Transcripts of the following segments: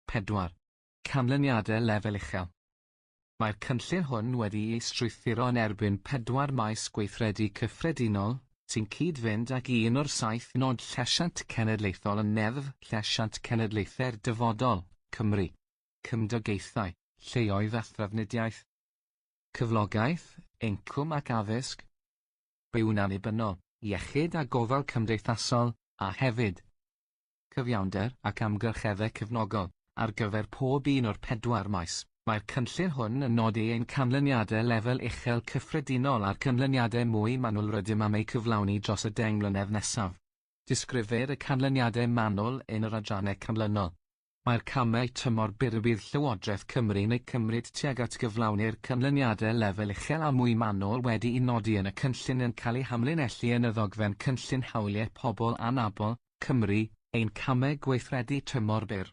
4.Canlyniadau lefel uchel. Mae'r cynllun hwn wedi ei strwythuro yn erbyn 4 maes gweithredu cyffredinol, sy'n cyd-fynd ag un o'r 7 nod llesiant cenedlaethol yn neddf llesiant cenedlaethau'r dyfodol, Cymru, cymdogaethau, lleoedd a thrafnidiaeth, cyflogaeth, incwm ac addysg, byw'n annibynnol, iechyd a gofal cymdeithasol, a hefyd cyfiawnder ac amgylcheddau cefnogol, ar gyfer pob un o'r 4 maes. Mae'r cynllun hwn yn nodi ein canlyniadau lefel uchel cyffredinol a'r canlyniadau mwy manwl rydym am eu cyflawni dros y 10 mlynedd nesaf. Disgrifir y canlyniadau manwl yn yr adrannau canlynol. Mae'r camau tymor byr bydd Llywodraeth Cymru'n eu cymryd tuag at gyflawni'r canlyniadau lefel uchel a mwy manwl wedi ei nodi yn y cynllun yn cael ei hamlinellu yn y ddogfen Cynllun Hawliau Pobl Anabl, Cymru, ein camau gweithredu tymor byr.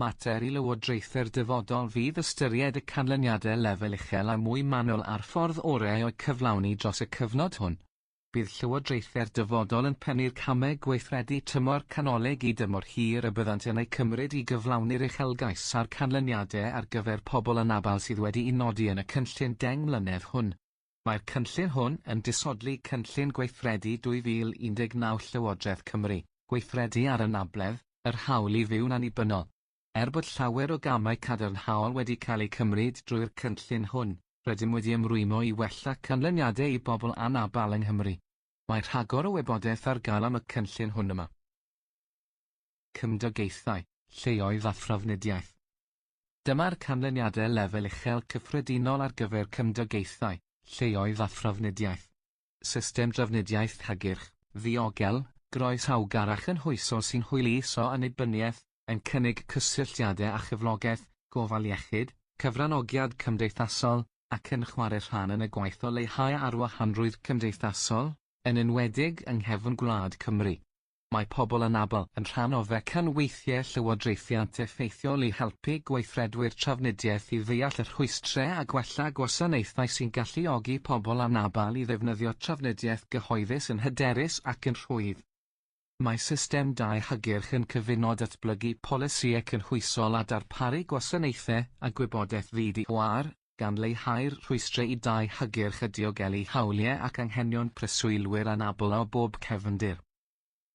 Mater i lywodraethau'r dyfodol fydd ystyried y canlyniadau lefel uchel a mwy manwl a'r ffordd orau o'i cyflawni dros y cyfnod hwn. Bydd Llywodraethau'r dyfodol yn pennu'r camau gweithredu tymor canolig i dymor hir y byddant yn eu cymryd i gyflawni'r uchelgais a'r canlyniadau ar gyfer pobl anabl sydd wedi ei nodi yn y cynllun 10 mlynedd hwn. Mae'r cynllun hwn yn disodli cynllun gweithredu 2019 Llywodraeth Cymru, gweithredu ar anabledd, yr hawl i fyw'n annibynnol. Bod llawer o gamau cadarnhaol wedi cael eu cymryd drwy'r cynllun hwn, rydym wedi ymrwymo i wella canlyniadau i bobl anabl yng Nghymru. Mae rhagor o wybodaeth ar gael am y cynllun hwn yma. Cymdogaethau, lleoedd a thrafnidiaeth. Dyma'r canlyniadau lefel uchel cyffredinol ar gyfer cymdogaethau, lleoedd a thrafnidiaeth. System drafnidiaeth hygyrch, ddiogel, groesawgarach yn hwyso sy'n hwyluso annibyniaeth, yn cynnig cysylltiadau a chyflogaeth, gofal iechyd, cyfranogiad cymdeithasol, ac yn chwarae rhan yn y gwaith o leihau arwahanrwydd cymdeithasol, yn enwedig yng nghefn gwlad Cymru. Mae pobl anabl yn rhan o fecanweithiau llywodraethiant effeithiol i helpu gweithredwyr trafnidiaeth i ddeall y rhwystrau a gwella gwasanaethau sy'n galluogi pobl anabl i ddefnyddio trafnidiaeth gyhoeddus yn hyderus ac yn rhwydd. Mae system dau hygyrch yn cyfuno datblygu polisïau cynhwysol a darparu gwasanaethau a gwybodaeth fyd i war, gan leihau'r rhwystrau i dau hygyrch y diogelu hawliau ac anghenion preswylwyr anabl o bob cefndir.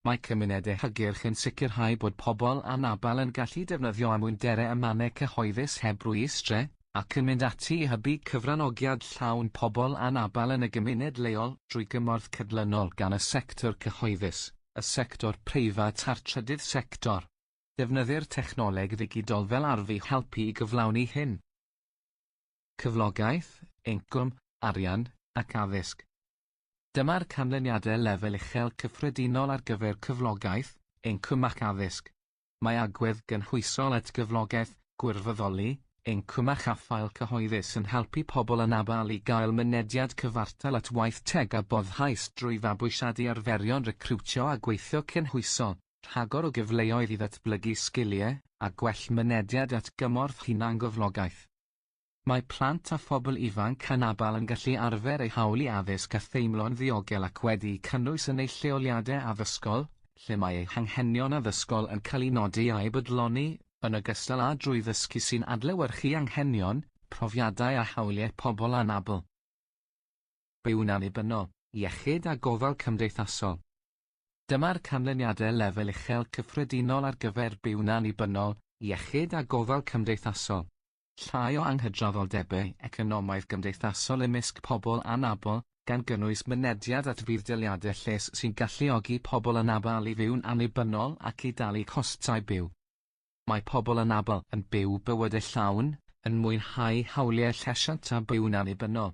Mae cymunedau hygyrch yn sicrhau bod pobl anabl yn gallu defnyddio amwynderau ymannau cyhoeddus heb rwystrau, ac yn mynd ati i hybu cyfranogiad llawn pobl anabl yn y gymuned leol drwy gymorth cydlynol gan y sector cyhoeddus. Y sector preifat a'r trydydd sector. Defnyddir technoleg ddigidol fel arf i helpu i gyflawni hyn. Cyflogaeth, incwm, arian, ac addysg. Dyma'r canlyniadau lefel uchel cyffredinol ar gyfer cyflogaeth, incwm ac addysg. Mae agwedd gynhwysol at gyflogaeth, gwirfoddoli, incwm a chaffael cyhoeddus yn helpu pobl anabl i gael mynediad cyfartal at waith teg a boddhaus drwy fabwysiadu arferion recriwtio a gweithio cynhwysol, rhagor o gyfleoedd i ddatblygu sgiliau, a gwell mynediad at gymorth hunangyflogaeth. Mae plant a phobl ifanc anabl yn gallu arfer eu hawl i addysg a theimlo'n ddiogel ac wedi cynnwys yn eu lleoliadau addysgol, lle mae eu hanghenion addysgol yn cael ei nodi a'i bodloni, yn ogystal â drwy ddysgu sy'n adlewyrchu anghenion, profiadau a hawliau pobl anabl. Byw'n annibynnol, iechyd a gofal cymdeithasol. Dyma'r canlyniadau lefel uchel cyffredinol ar gyfer byw'n annibynnol, iechyd a gofal cymdeithasol. Llai o anghydraddoldebau economaidd gymdeithasol ymysg pobl anabl, gan gynnwys mynediad at fudd-daliadau lles sy'n galluogi pobl anabl i fyw'n annibynnol ac i dalu costau byw. Mae pobl anabl yn byw bywydau llawn, yn mwynhau hawliau llesiant a byw'n annibynnol.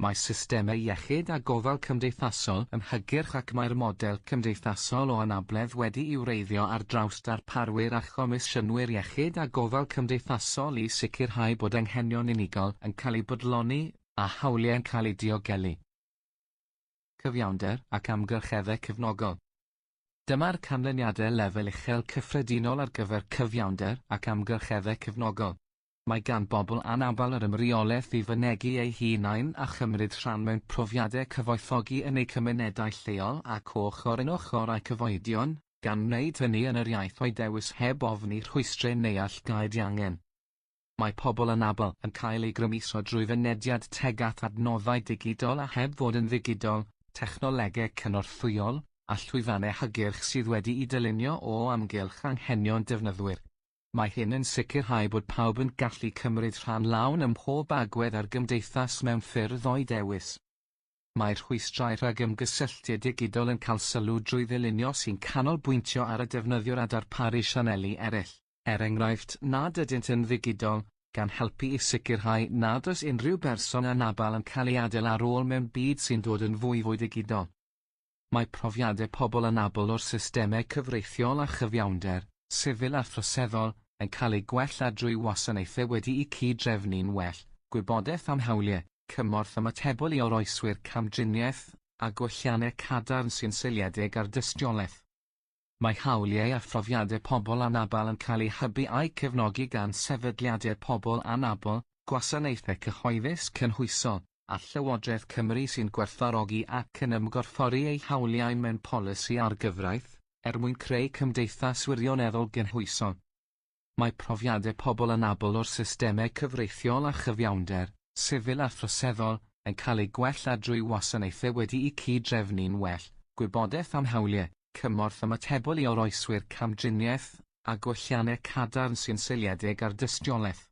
Mae systemau iechyd a gofal cymdeithasol yn hygyrch ac mae'r model cymdeithasol o anabledd wedi i'w wreiddio ar draws darparwyr a chomisiynnwyr iechyd a gofal cymdeithasol i sicrhau bod anghenion unigol yn cael eu bodloni a hawliau yn cael eu diogelu. Cyfiawnder ac amgylcheddau cefnogol. Dyma'r canlyniadau lefel uchel cyffredinol ar gyfer cyfiawnder ac amgylcheddau cefnogol. Mae gan bobl anabl yr ymreolaeth i fynegu eu hunain a chymryd rhan mewn profiadau cyfoethogi yn eu cymunedau lleol ac ochr yn ochr a'u cyfoedion, gan wneud hynny yn yr iaith o'i dewis heb ofni rhwystrau neallgaid angen. Mae pobl anabl yn cael ei grymuso drwy fynediad tegat adnoddau digidol a heb fod yn ddigidol, technolegau cynorthwyol, a llwyfannau hygyrch sydd wedi eu dylunio o amgylch anghenion defnyddwyr. Mae hyn yn sicrhau bod pawb yn gallu cymryd rhan lawn ym mhob agwedd ar gymdeithas mewn ffyrdd o'i dewis. Mae'r rhwystrau rhag ymgysylltu digidol yn cael sylw drwy ddilynio sy'n canolbwyntio ar y defnyddiwr a darparu sianeli eraill. Enghraifft, nad ydynt yn ddigidol, gan helpu i sicrhau nad oes unrhyw berson anabl yn cael ei adael ar ôl mewn byd sy'n dod yn fwy digidol. Mae profiadau pobl anabl o'r systemau cyfreithiol a chyfiawnder, sifil a throseddol, yn cael ei gwella drwy wasanaethau wedi eu cyd-drefnu'n well, gwybodaeth am hawliau, cymorth ymatebol i oroeswyr camdriniaeth, a gwelliannau cadarn sy'n seiliedig ar dystiolaeth. Mae hawliau a phrofiadau pobl anabl yn cael eu hybu a'i cefnogi gan sefydliadau pobl anabl, gwasanaethau cyhoeddus cynhwysol, a Llywodraeth Cymru sy'n gwerthfawrogi ac yn ymgorffori eu hawliau mewn polisi argyfraith, mwyn creu cymdeithas wirioneddol gynhwysol. Mae profiadau pobl anabl o'r systemau cyfreithiol a chyfiawnder, sifil a throseddol, yn cael ei gwella drwy wasanaethau wedi eu cyd-drefnu'n well, gwybodaeth am hawliau, cymorth ymatebol i oroeswyr camdriniaeth, a gwelliannau cadarn sy'n seiliedig ar dystiolaeth.